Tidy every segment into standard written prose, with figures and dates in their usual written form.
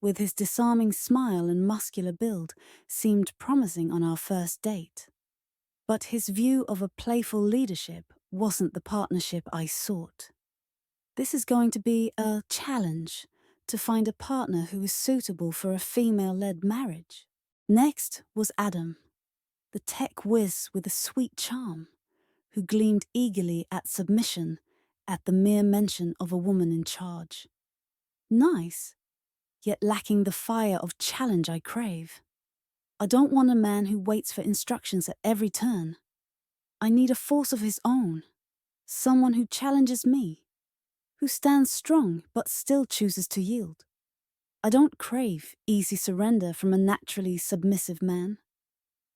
with his disarming smile and muscular build, seemed promising on our first date. But his view of a playful leadership wasn't the partnership I sought. This is going to be a challenge to find a partner who is suitable for a female-led marriage. Next was Adam, the tech whiz with a sweet charm, who gleamed eagerly at submission at the mere mention of a woman in charge. Nice, yet lacking the fire of challenge I crave. I don't want a man who waits for instructions at every turn. I need a force of his own, someone who challenges me, who stands strong but still chooses to yield. I don't crave easy surrender from a naturally submissive man.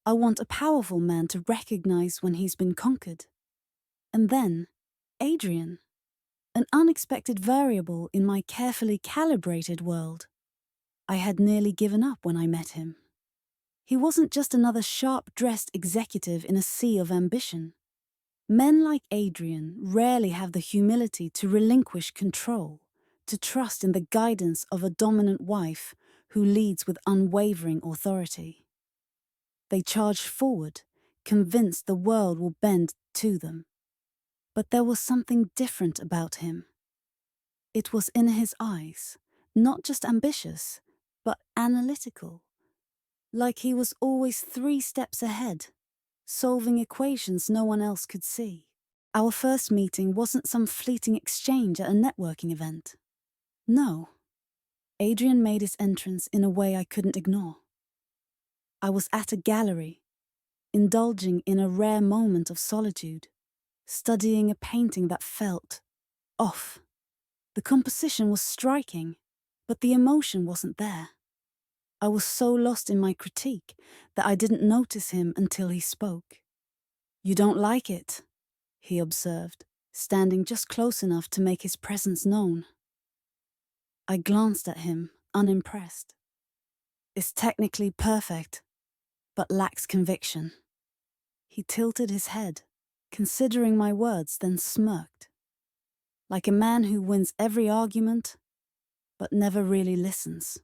I want a powerful man to recognize when he's been conquered. And then, Adrian, an unexpected variable in my carefully calibrated world. I had nearly given up when I met him. He wasn't just another sharp-dressed executive in a sea of ambition. Men like Adrian rarely have the humility to relinquish control, to trust in the guidance of a dominant wife who leads with unwavering authority. They charge forward, convinced the world will bend to them. But there was something different about him. It was in his eyes, not just ambitious, but analytical. Like he was always 3 steps ahead, solving equations no one else could see. Our first meeting wasn't some fleeting exchange at a networking event. No. Adrian made his entrance in a way I couldn't ignore. I was at a gallery, indulging in a rare moment of solitude, studying a painting that felt off. The composition was striking, but the emotion wasn't there. I was so lost in my critique that I didn't notice him until he spoke. "You don't like it," he observed, standing just close enough to make his presence known. I glanced at him, unimpressed. "It's technically perfect, but lacks conviction." He tilted his head, considering my words, then smirked. Like a man who wins every argument, but never really listens.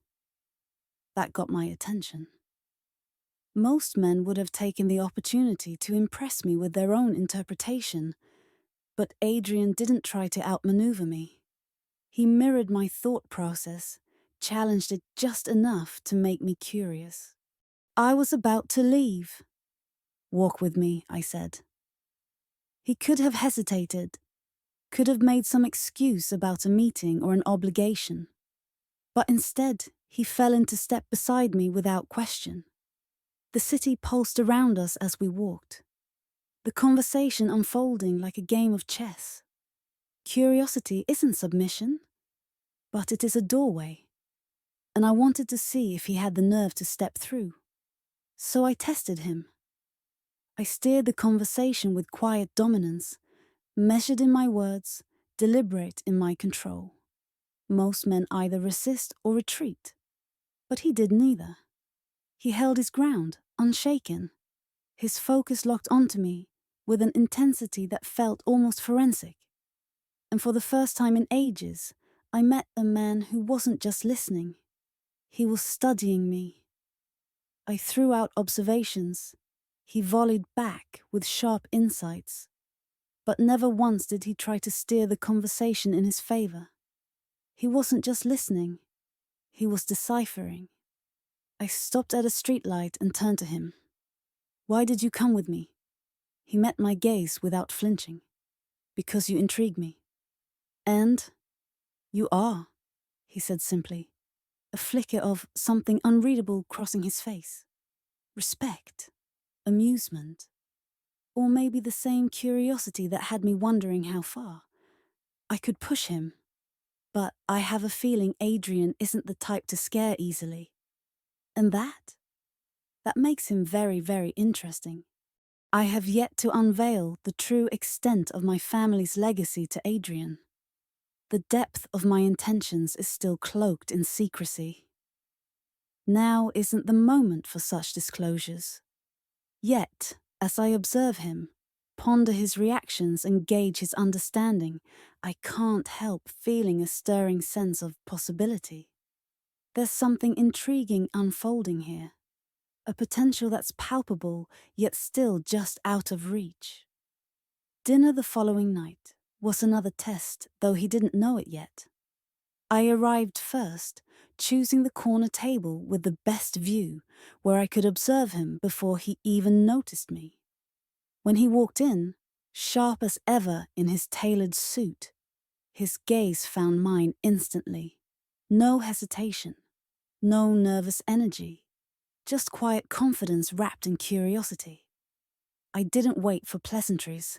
That got my attention. Most men would have taken the opportunity to impress me with their own interpretation, but Adrian didn't try to outmaneuver me. He mirrored my thought process, challenged it just enough to make me curious. I was about to leave. "Walk with me," I said. He could have hesitated, could have made some excuse about a meeting or an obligation. But instead, he fell into step beside me without question. The city pulsed around us as we walked, the conversation unfolding like a game of chess. Curiosity isn't submission, but it is a doorway, and I wanted to see if he had the nerve to step through. So I tested him. I steered the conversation with quiet dominance, measured in my words, deliberate in my control. Most men either resist or retreat, but he did neither. He held his ground, unshaken, his focus locked onto me with an intensity that felt almost forensic. And for the first time in ages, I met a man who wasn't just listening. He was studying me. I threw out observations. He volleyed back with sharp insights. But never once did he try to steer the conversation in his favor. He wasn't just listening. He was deciphering. I stopped at a streetlight and turned to him. "Why did you come with me?" He met my gaze without flinching. "Because you intrigue me." "And you are," he said simply, a flicker of something unreadable crossing his face. Respect, amusement, or maybe the same curiosity that had me wondering how far. I could push him, but I have a feeling Adrian isn't the type to scare easily. And that makes him very, very interesting. I have yet to unveil the true extent of my family's legacy to Adrian. The depth of my intentions is still cloaked in secrecy. Now isn't the moment for such disclosures. Yet, as I observe him, ponder his reactions and gauge his understanding, I can't help feeling a stirring sense of possibility. There's something intriguing unfolding here, a potential that's palpable yet still just out of reach. Dinner the following night was another test, though he didn't know it yet. I arrived first, choosing the corner table with the best view, where I could observe him before he even noticed me. When he walked in, sharp as ever in his tailored suit, his gaze found mine instantly. No hesitation, no nervous energy, just quiet confidence wrapped in curiosity. I didn't wait for pleasantries.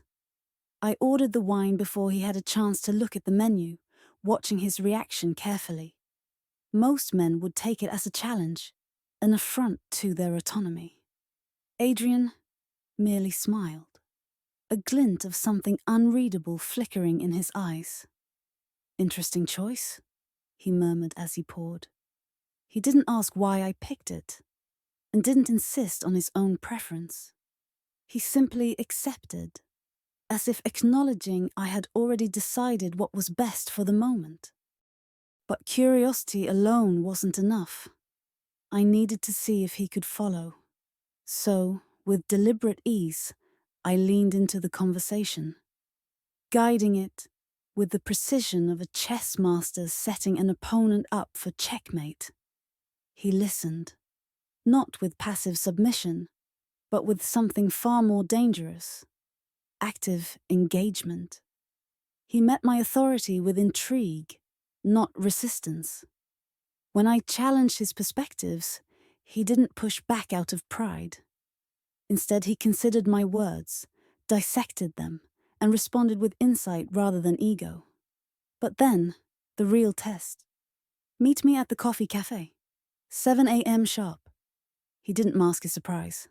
I ordered the wine before he had a chance to look at the menu, watching his reaction carefully. Most men would take it as a challenge, an affront to their autonomy. Adrian merely smiled, a glint of something unreadable flickering in his eyes. "Interesting choice," he murmured as he poured. He didn't ask why I picked it, and didn't insist on his own preference. He simply accepted, as if acknowledging I had already decided what was best for the moment. But curiosity alone wasn't enough. I needed to see if he could follow. So, with deliberate ease, I leaned into the conversation, guiding it with the precision of a chess master setting an opponent up for checkmate. He listened, not with passive submission, but with something far more dangerous: active engagement. He met my authority with intrigue, not resistance. When I challenged his perspectives, he didn't push back out of pride. Instead, he considered my words, dissected them, and responded with insight rather than ego. But then, the real test. "Meet me at the coffee cafe. 7 a.m. sharp." He didn't mask his surprise.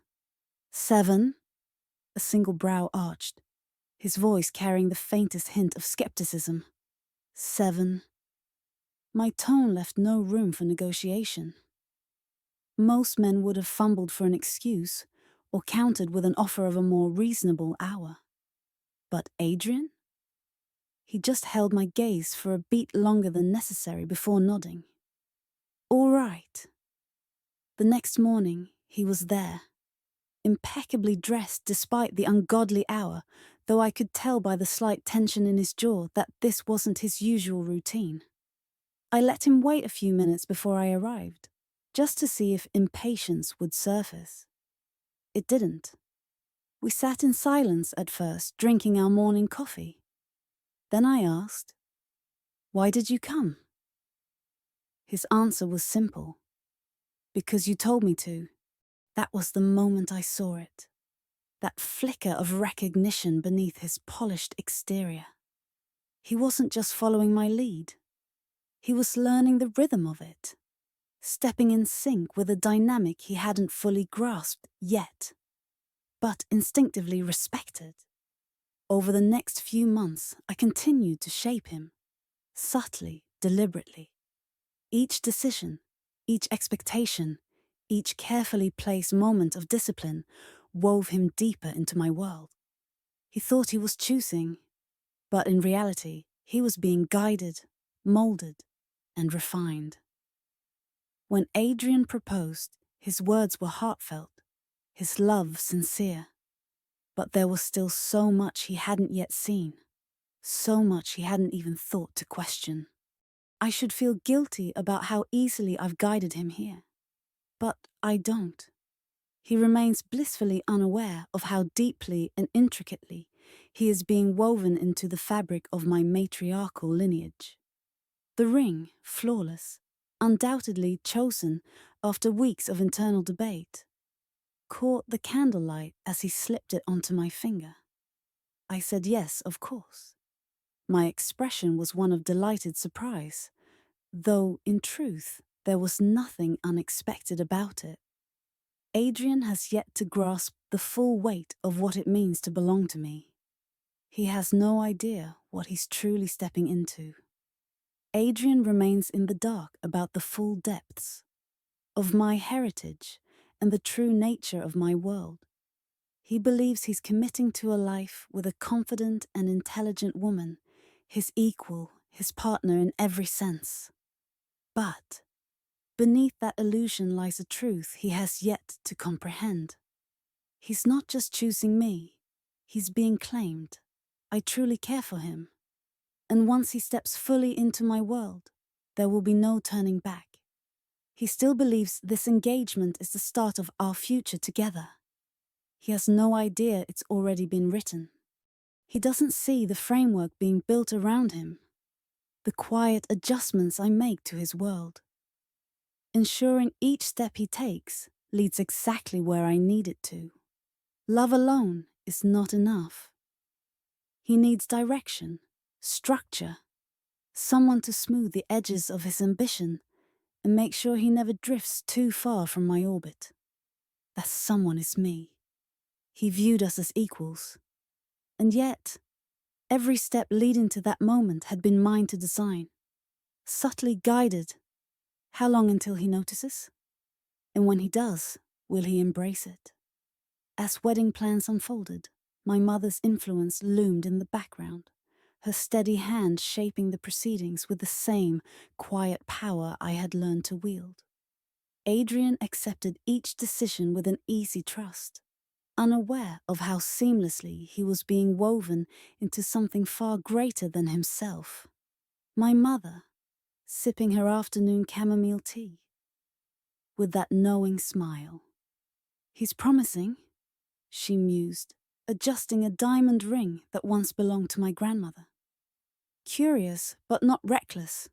"7?" A single brow arched, his voice carrying the faintest hint of skepticism. 7. My tone left no room for negotiation. Most men would have fumbled for an excuse or countered with an offer of a more reasonable hour. But Adrian? He just held my gaze for a beat longer than necessary before nodding. "All right." The next morning, he was there, impeccably dressed despite the ungodly hour, though I could tell by the slight tension in his jaw that this wasn't his usual routine. I let him wait a few minutes before I arrived, just to see if impatience would surface. It didn't. We sat in silence at first, drinking our morning coffee. Then I asked, "Why did you come?" His answer was simple. "Because you told me to." That was the moment I saw it. That flicker of recognition beneath his polished exterior. He wasn't just following my lead. He was learning the rhythm of it, stepping in sync with a dynamic he hadn't fully grasped yet, but instinctively respected. Over the next few months, I continued to shape him, subtly, deliberately. Each decision, each expectation, each carefully placed moment of discipline wove him deeper into my world. He thought he was choosing, but in reality, he was being guided, molded, and refined. When Adrian proposed, his words were heartfelt, his love sincere. But there was still so much he hadn't yet seen, so much he hadn't even thought to question. I should feel guilty about how easily I've guided him here. But I don't. He remains blissfully unaware of how deeply and intricately he is being woven into the fabric of my matriarchal lineage. The ring, flawless, undoubtedly chosen after weeks of internal debate, caught the candlelight as he slipped it onto my finger. I said yes, of course. My expression was one of delighted surprise, though, in truth, there was nothing unexpected about it. Adrian has yet to grasp the full weight of what it means to belong to me. He has no idea what he's truly stepping into. Adrian remains in the dark about the full depths of my heritage and the true nature of my world. He believes he's committing to a life with a confident and intelligent woman, his equal, his partner in every sense. But beneath that illusion lies a truth he has yet to comprehend. He's not just choosing me, he's being claimed. I truly care for him. And once he steps fully into my world, there will be no turning back. He still believes this engagement is the start of our future together. He has no idea it's already been written. He doesn't see the framework being built around him, the quiet adjustments I make to his world. Ensuring each step he takes leads exactly where I need it to. Love alone is not enough. He needs direction, structure, someone to smooth the edges of his ambition and make sure he never drifts too far from my orbit. That someone is me. He viewed us as equals. And yet, every step leading to that moment had been mine to design. Subtly guided. How long until he notices? And when he does, will he embrace it? As wedding plans unfolded, my mother's influence loomed in the background, her steady hand shaping the proceedings with the same quiet power I had learned to wield. Adrian accepted each decision with an easy trust, unaware of how seamlessly he was being woven into something far greater than himself. My mother, sipping her afternoon chamomile tea, with that knowing smile. He's promising, she mused, adjusting a diamond ring that once belonged to my grandmother. Curious, but not reckless.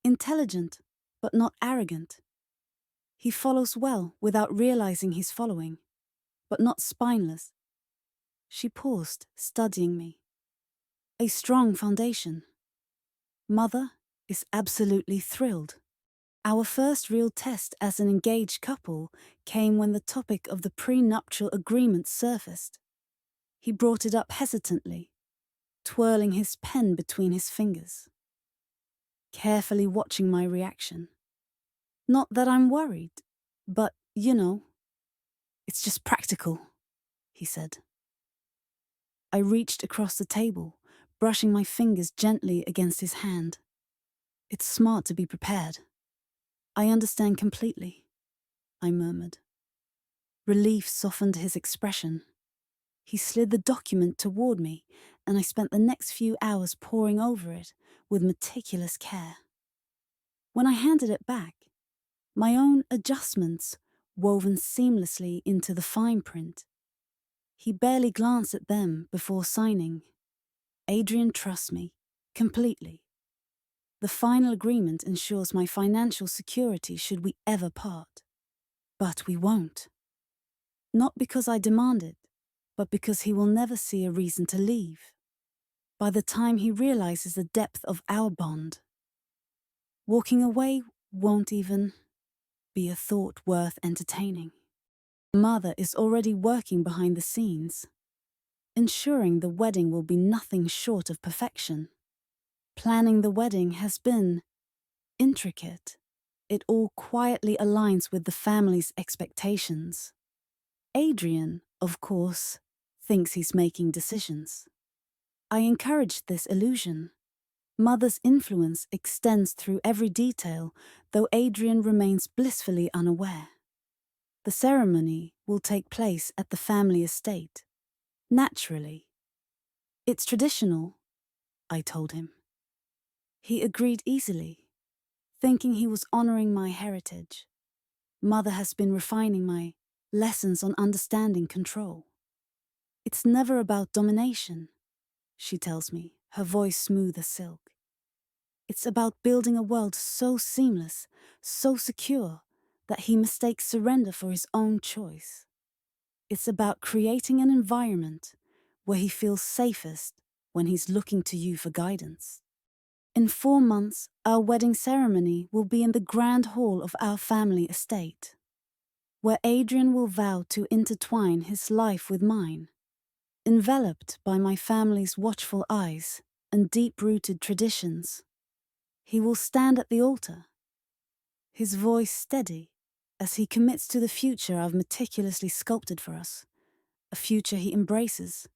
Intelligent, but not arrogant. He follows well without realizing he's following, but not spineless. She paused, studying me. A strong foundation. Mother is absolutely thrilled. Our first real test as an engaged couple came when the topic of the prenuptial agreement surfaced. He brought it up hesitantly, twirling his pen between his fingers, carefully watching my reaction. Not that I'm worried, but, it's just practical, he said. I reached across the table, brushing my fingers gently against his hand. It's smart to be prepared. I understand completely, I murmured. Relief softened his expression. He slid the document toward me, and I spent the next few hours poring over it with meticulous care. When I handed it back, my own adjustments woven seamlessly into the fine print. He barely glanced at them before signing. Adrian trusts me, completely. The final agreement ensures my financial security should we ever part. But we won't. Not because I demand it, but because he will never see a reason to leave. By the time he realizes the depth of our bond, walking away won't even be a thought worth entertaining. Mother is already working behind the scenes, ensuring the wedding will be nothing short of perfection. Planning the wedding has been intricate. It all quietly aligns with the family's expectations. Adrian, of course, thinks he's making decisions. I encourage this illusion. Mother's influence extends through every detail, though Adrian remains blissfully unaware. The ceremony will take place at the family estate. Naturally. It's traditional, I told him. He agreed easily, thinking he was honoring my heritage. Mother has been refining my lessons on understanding control. It's never about domination, she tells me, her voice smooth as silk. It's about building a world so seamless, so secure, that he mistakes surrender for his own choice. It's about creating an environment where he feels safest when he's looking to you for guidance. In 4 months, our wedding ceremony will be in the grand hall of our family estate, where Adrian will vow to intertwine his life with mine, enveloped by my family's watchful eyes and deep-rooted traditions. He will stand at the altar, his voice steady as he commits to the future I've meticulously sculpted for us, a future he embraces,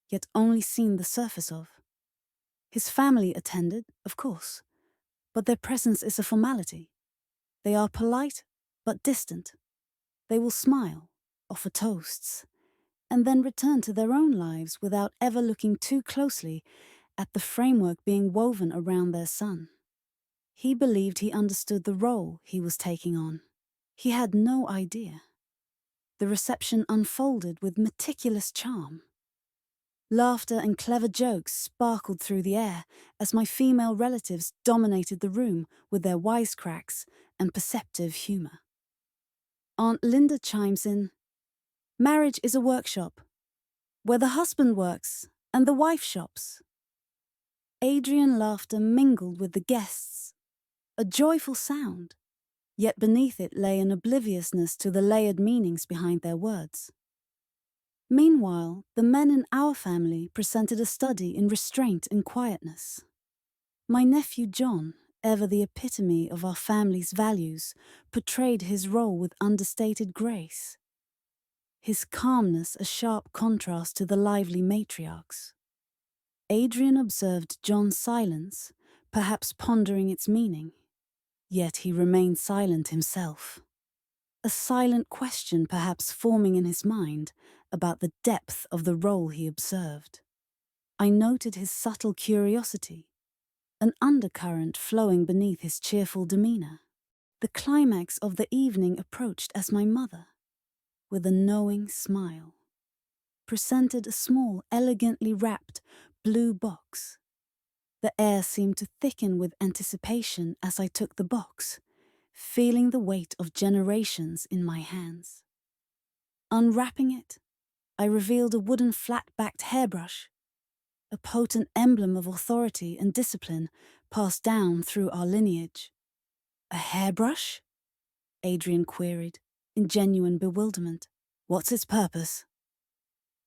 yet only seen the surface of. His family attended, of course, but their presence is a formality. They are polite, but distant. They will smile, offer toasts, and then return to their own lives without ever looking too closely at the framework being woven around their son. He believed he understood the role he was taking on. He had no idea. The reception unfolded with meticulous charm. Laughter and clever jokes sparkled through the air as my female relatives dominated the room with their wisecracks and perceptive humor. Aunt Linda chimes in, "Marriage is a workshop, where the husband works and the wife shops." Adrian laughter mingled with the guests, a joyful sound, yet beneath it lay an obliviousness to the layered meanings behind their words. Meanwhile, the men in our family presented a study in restraint and quietness. My nephew John, ever the epitome of our family's values, portrayed his role with understated grace. His calmness a sharp contrast to the lively matriarchs. Adrian observed John's silence, perhaps pondering its meaning. Yet he remained silent himself. A silent question perhaps forming in his mind about the depth of the role he observed. I noted his subtle curiosity, an undercurrent flowing beneath his cheerful demeanor. The climax of the evening approached as my mother, with a knowing smile, presented a small, elegantly wrapped blue box. The air seemed to thicken with anticipation as I took the box, feeling the weight of generations in my hands. Unwrapping it, I revealed a wooden flat-backed hairbrush, a potent emblem of authority and discipline passed down through our lineage. "A hairbrush?" Adrian queried, in genuine bewilderment. "What's its purpose?"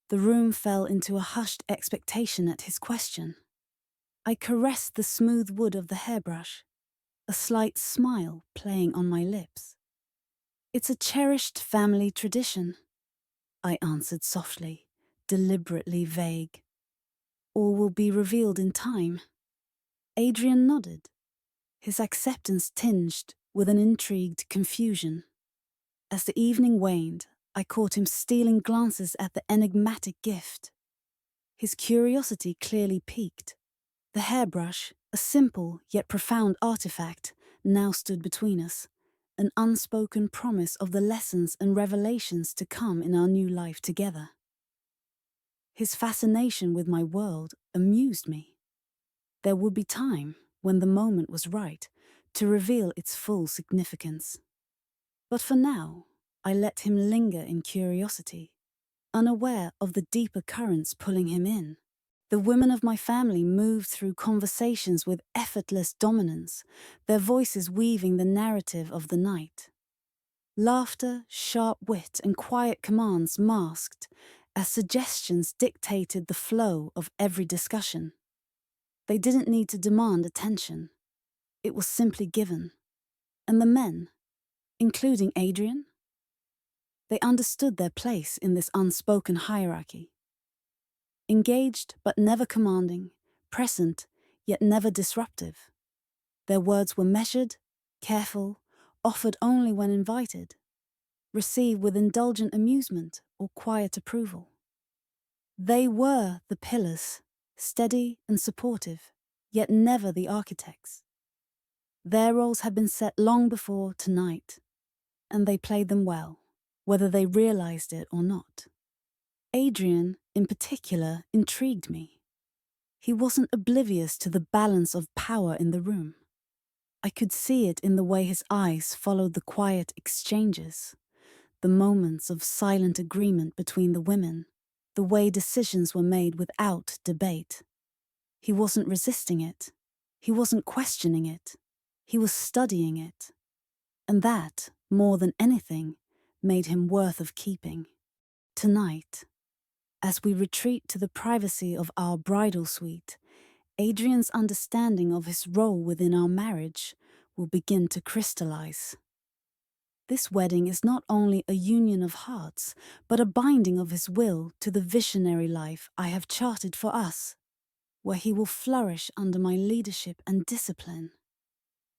The room fell into a hushed expectation at his question. I caressed the smooth wood of the hairbrush, a slight smile playing on my lips. "It's a cherished family tradition," I answered softly, deliberately vague. "All will be revealed in time." Adrian nodded, his acceptance tinged with an intrigued confusion. As the evening waned, I caught him stealing glances at the enigmatic gift. His curiosity clearly piqued. The hairbrush, a simple yet profound artifact, now stood between us, an unspoken promise of the lessons and revelations to come in our new life together. His fascination with my world amused me. There would be time, when the moment was right, to reveal its full significance. But for now, I let him linger in curiosity, unaware of the deeper currents pulling him in. The women of my family moved through conversations with effortless dominance, their voices weaving the narrative of the night. Laughter, sharp wit, and quiet commands masked, as suggestions dictated the flow of every discussion. They didn't need to demand attention. It was simply given. And the men, including Adrian, they understood their place in this unspoken hierarchy. Engaged but never commanding, present yet never disruptive. Their words were measured, careful, offered only when invited, received with indulgent amusement or quiet approval. They were the pillars, steady and supportive, yet never the architects. Their roles had been set long before tonight, and they played them well, whether they realized it or not. Adrian, in particular, intrigued me. He wasn't oblivious to the balance of power in the room. I could see it in the way his eyes followed the quiet exchanges, the moments of silent agreement between the women, the way decisions were made without debate. He wasn't resisting it. He wasn't questioning it. He was studying it. And that, more than anything, made him worth of keeping. Tonight, as we retreat to the privacy of our bridal suite, Adrian's understanding of his role within our marriage will begin to crystallize. This wedding is not only a union of hearts, but a binding of his will to the visionary life I have charted for us, where he will flourish under my leadership and discipline.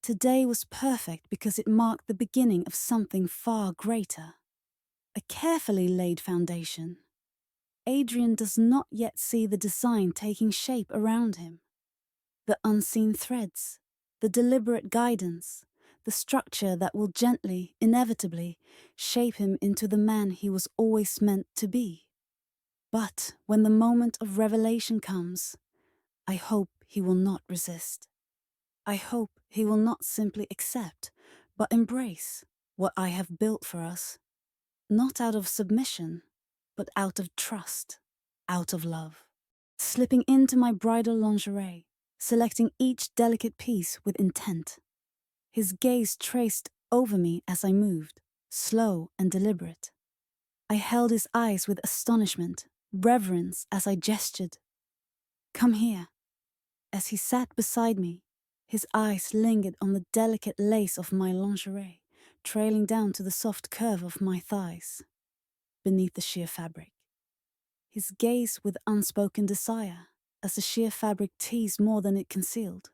Today was perfect because it marked the beginning of something far greater. A carefully laid foundation. Adrian does not yet see the design taking shape around him. The unseen threads, the deliberate guidance, the structure that will gently, inevitably, shape him into the man he was always meant to be. But when the moment of revelation comes, I hope he will not resist. I hope he will not simply accept, but embrace what I have built for us, not out of submission, but out of trust, out of love. Slipping into my bridal lingerie, selecting each delicate piece with intent. His gaze traced over me as I moved, slow and deliberate. I held his eyes with astonishment, reverence as I gestured. Come here. As he sat beside me, his eyes lingered on the delicate lace of my lingerie, trailing down to the soft curve of my thighs, beneath the sheer fabric. His gaze with unspoken desire, as the sheer fabric teased more than it concealed.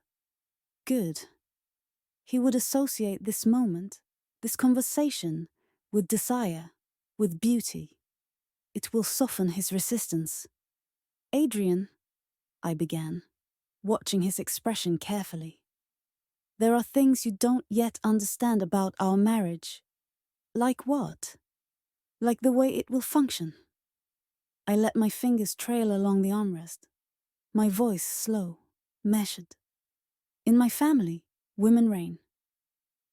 Good. He would associate this moment, this conversation, with desire, with beauty. It will soften his resistance. Adrian, I began, watching his expression carefully. There are things you don't yet understand about our marriage. Like what? Like the way it will function. I let my fingers trail along the armrest, my voice slow, measured. In my family, women reign.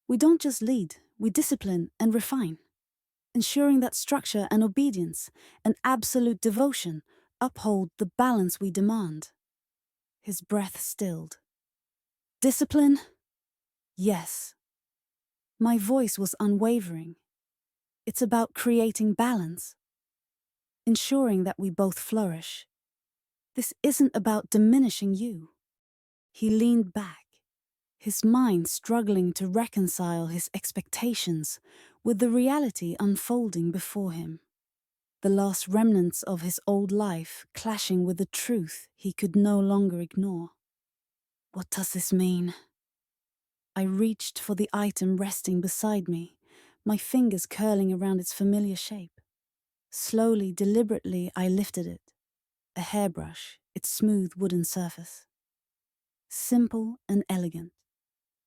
We don't just lead, we discipline and refine, ensuring that structure and obedience and absolute devotion uphold the balance we demand. His breath stilled. Discipline? Yes. My voice was unwavering. It's about creating balance, ensuring that we both flourish. This isn't about diminishing you. He leaned back, his mind struggling to reconcile his expectations with the reality unfolding before him. The last remnants of his old life clashing with the truth he could no longer ignore. What does this mean? I reached for the item resting beside me, my fingers curling around its familiar shape. Slowly, deliberately, I lifted it. A hairbrush, its smooth wooden surface. Simple and elegant,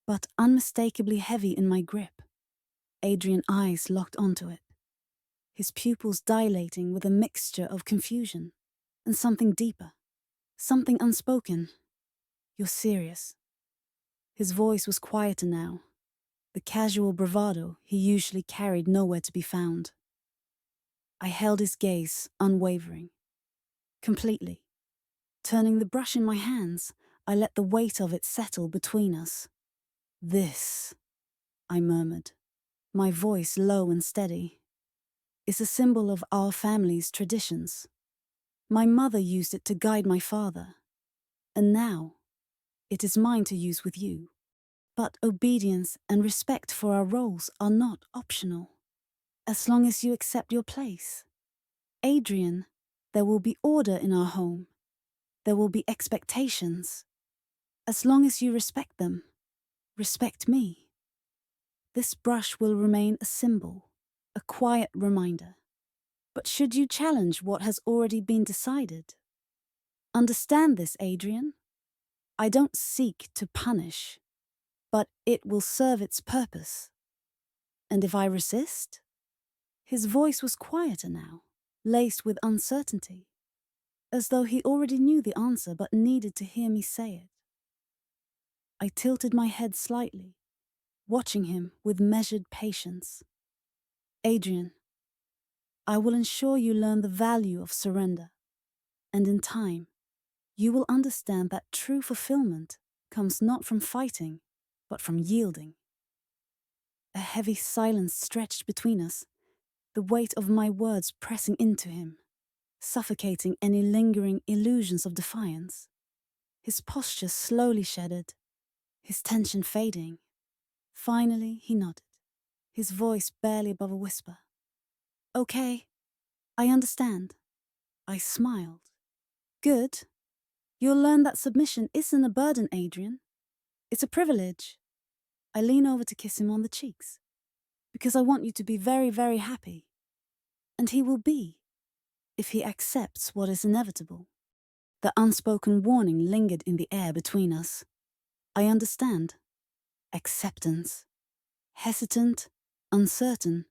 but unmistakably heavy in my grip. Adrian's eyes locked onto it, his pupils dilating with a mixture of confusion and something deeper, something unspoken. You're serious. His voice was quieter now, the casual bravado he usually carried nowhere to be found. I held his gaze, unwavering, completely. Turning the brush in my hands, I let the weight of it settle between us. This, I murmured, my voice low and steady, is a symbol of our family's traditions. My mother used it to guide my father, and now it is mine to use with you. But obedience and respect for our roles are not optional, as long as you accept your place. Adrian, there will be order in our home. There will be expectations. As long as you respect them, respect me. This brush will remain a symbol, a quiet reminder. But should you challenge what has already been decided? Understand this, Adrian. I don't seek to punish, but it will serve its purpose. And if I resist? His voice was quieter now, laced with uncertainty, as though he already knew the answer but needed to hear me say it. I tilted my head slightly, watching him with measured patience. Adrian, I will ensure you learn the value of surrender, and in time, you will understand that true fulfillment comes not from fighting, but from yielding. A heavy silence stretched between us, the weight of my words pressing into him, suffocating any lingering illusions of defiance. His posture slowly shedded, his tension fading. Finally, he nodded, his voice barely above a whisper. Okay, I understand. I smiled. Good. You'll learn that submission isn't a burden, Adrian. It's a privilege. I lean over to kiss him on the cheeks. Because I want you to be very, very happy. And he will be, if he accepts what is inevitable. The unspoken warning lingered in the air between us. I understand. Acceptance. Hesitant, uncertain,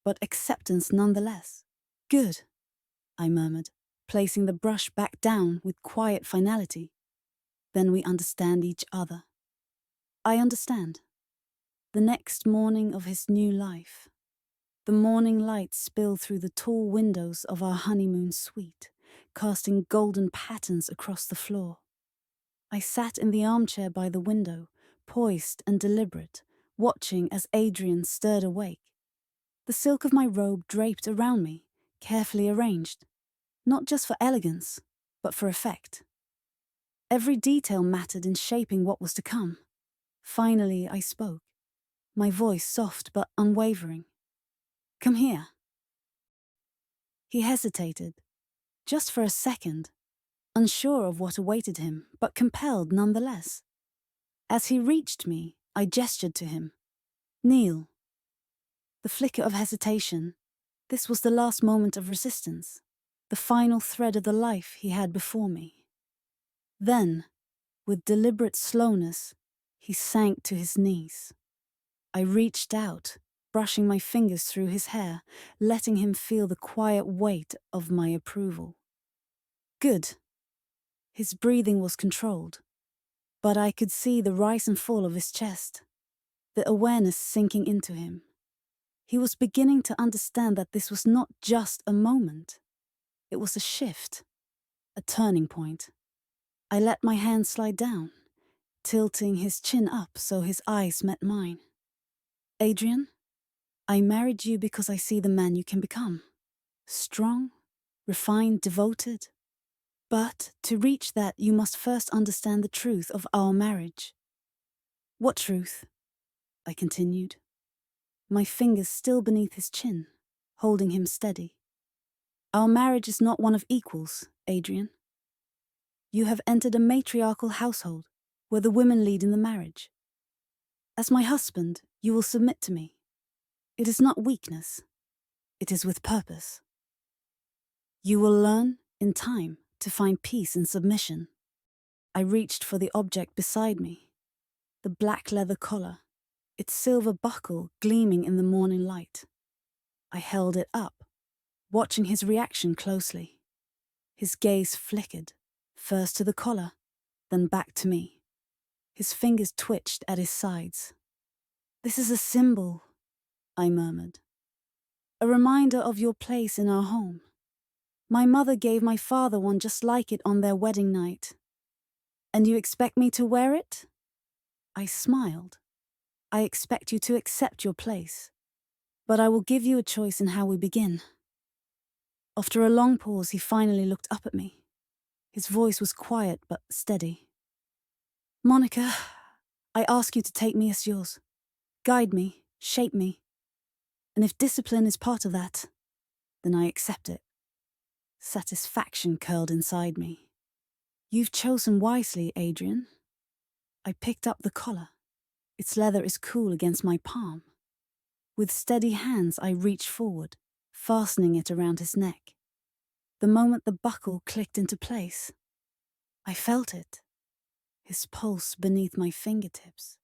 but acceptance nonetheless. Good, I murmured, placing the brush back down with quiet finality. Then we understand each other. I understand. The next morning of his new life. The morning light spilled through the tall windows of our honeymoon suite, casting golden patterns across the floor. I sat in the armchair by the window, poised and deliberate, watching as Adrian stirred awake. The silk of my robe draped around me, carefully arranged, not just for elegance, but for effect. Every detail mattered in shaping what was to come. Finally, I spoke, my voice soft but unwavering. Come here. He hesitated, just for a second, unsure of what awaited him, but compelled nonetheless. As he reached me, I gestured to him. Kneel. The flicker of hesitation. This was the last moment of resistance, the final thread of the life he had before me. Then, with deliberate slowness, he sank to his knees. I reached out, brushing my fingers through his hair, letting him feel the quiet weight of my approval. Good. His breathing was controlled, but I could see the rise and fall of his chest, the awareness sinking into him. He was beginning to understand that this was not just a moment. It was a shift, a turning point. I let my hand slide down, tilting his chin up so his eyes met mine. Adrian, I married you because I see the man you can become. Strong, refined, devoted. But to reach that, you must first understand the truth of our marriage. What truth? I continued, my fingers still beneath his chin, holding him steady. Our marriage is not one of equals, Adrian. You have entered a matriarchal household where the women lead in the marriage. As my husband, you will submit to me. It is not weakness. It is with purpose. You will learn, in time, to find peace in submission. I reached for the object beside me, the black leather collar, its silver buckle gleaming in the morning light. I held it up, watching his reaction closely. His gaze flickered, first to the collar, then back to me. His fingers twitched at his sides. This is a symbol, I murmured. A reminder of your place in our home. My mother gave my father one just like it on their wedding night. And you expect me to wear it? I smiled. I expect you to accept your place, but I will give you a choice in how we begin. After a long pause, he finally looked up at me. His voice was quiet but steady. Monica, I ask you to take me as yours. Guide me, shape me. And if discipline is part of that, then I accept it. Satisfaction curled inside me. You've chosen wisely, Adrian. I picked up the collar. Its leather is cool against my palm. With steady hands, I reached forward, fastening it around his neck. The moment the buckle clicked into place, I felt it, his pulse beneath my fingertips,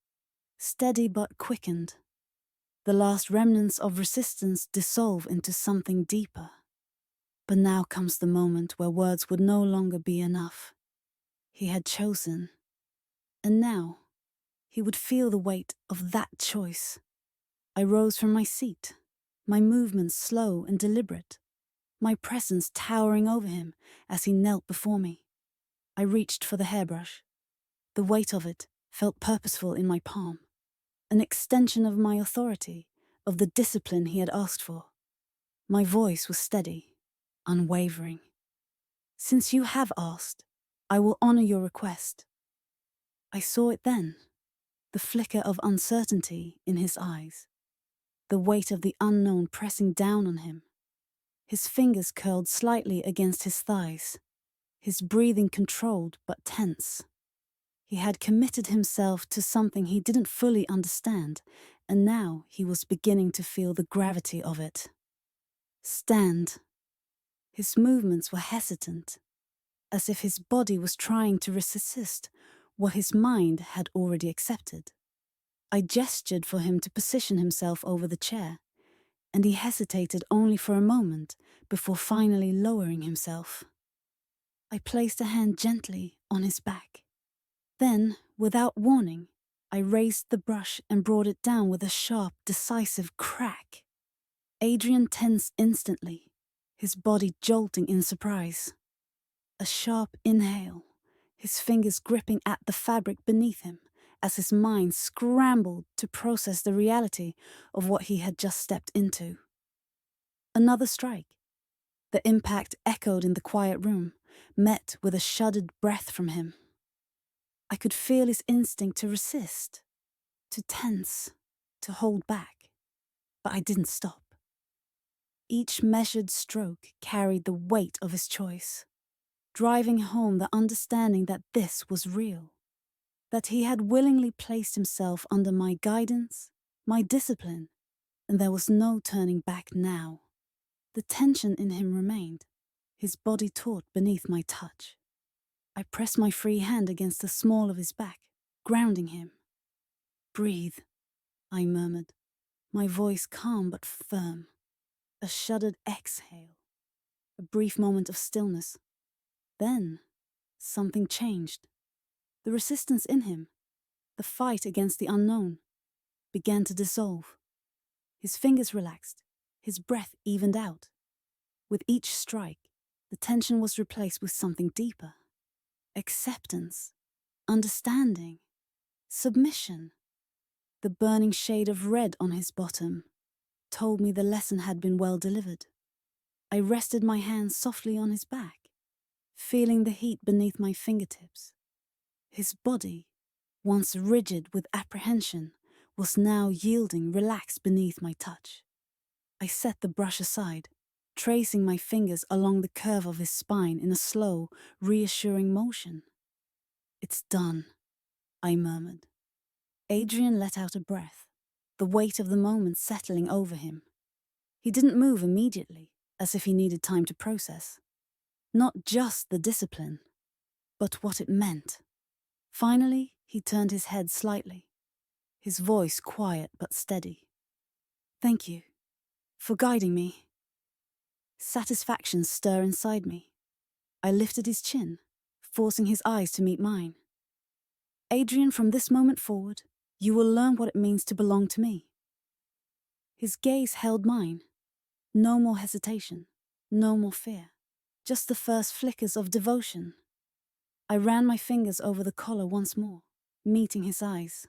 steady but quickened. The last remnants of resistance dissolve into something deeper. But now comes the moment where words would no longer be enough. He had chosen, and now he would feel the weight of that choice. I rose from my seat, my movements slow and deliberate, my presence towering over him as he knelt before me. I reached for the hairbrush. The weight of it felt purposeful in my palm, an extension of my authority, of the discipline he had asked for. My voice was steady, unwavering. Since you have asked, I will honor your request. I saw it then, the flicker of uncertainty in his eyes, the weight of the unknown pressing down on him. His fingers curled slightly against his thighs, his breathing controlled but tense. He had committed himself to something he didn't fully understand, and now he was beginning to feel the gravity of it. Stand. His movements were hesitant, as if his body was trying to resist what his mind had already accepted. I gestured for him to position himself over the chair, and he hesitated only for a moment before finally lowering himself. I placed a hand gently on his back. Then, without warning, I raised the brush and brought it down with a sharp, decisive crack. Adrian tensed instantly, his body jolting in surprise. A sharp inhale, his fingers gripping at the fabric beneath him as his mind scrambled to process the reality of what he had just stepped into. Another strike. The impact echoed in the quiet room, met with a shuddered breath from him. I could feel his instinct to resist, to tense, to hold back, but I didn't stop. Each measured stroke carried the weight of his choice, driving home the understanding that this was real, that he had willingly placed himself under my guidance, my discipline, and there was no turning back now. The tension in him remained, his body taut beneath my touch. I pressed my free hand against the small of his back, grounding him. "Breathe," I murmured, my voice calm but firm. A shuddered exhale, a brief moment of stillness. Then, something changed. The resistance in him, the fight against the unknown, began to dissolve. His fingers relaxed, his breath evened out. With each strike, the tension was replaced with something deeper. Acceptance, understanding, submission. The burning shade of red on his bottom told me the lesson had been well delivered. I rested my hands softly on his back, feeling the heat beneath my fingertips. His body, once rigid with apprehension, was now yielding, relaxed beneath my touch. I set the brush aside, tracing my fingers along the curve of his spine in a slow, reassuring motion. "It's done," I murmured. Adrian let out a breath, the weight of the moment settling over him. He didn't move immediately, as if he needed time to process. Not just the discipline, but what it meant. Finally, he turned his head slightly, his voice quiet but steady. "Thank you for guiding me." Satisfaction stirred inside me. I lifted his chin, forcing his eyes to meet mine. "Adrian, from this moment forward, you will learn what it means to belong to me." His gaze held mine. No more hesitation, no more fear, just the first flickers of devotion. I ran my fingers over the collar once more, meeting his eyes.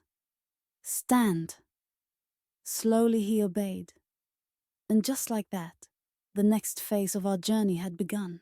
"Stand." Slowly he obeyed, and just like that, the next phase of our journey had begun.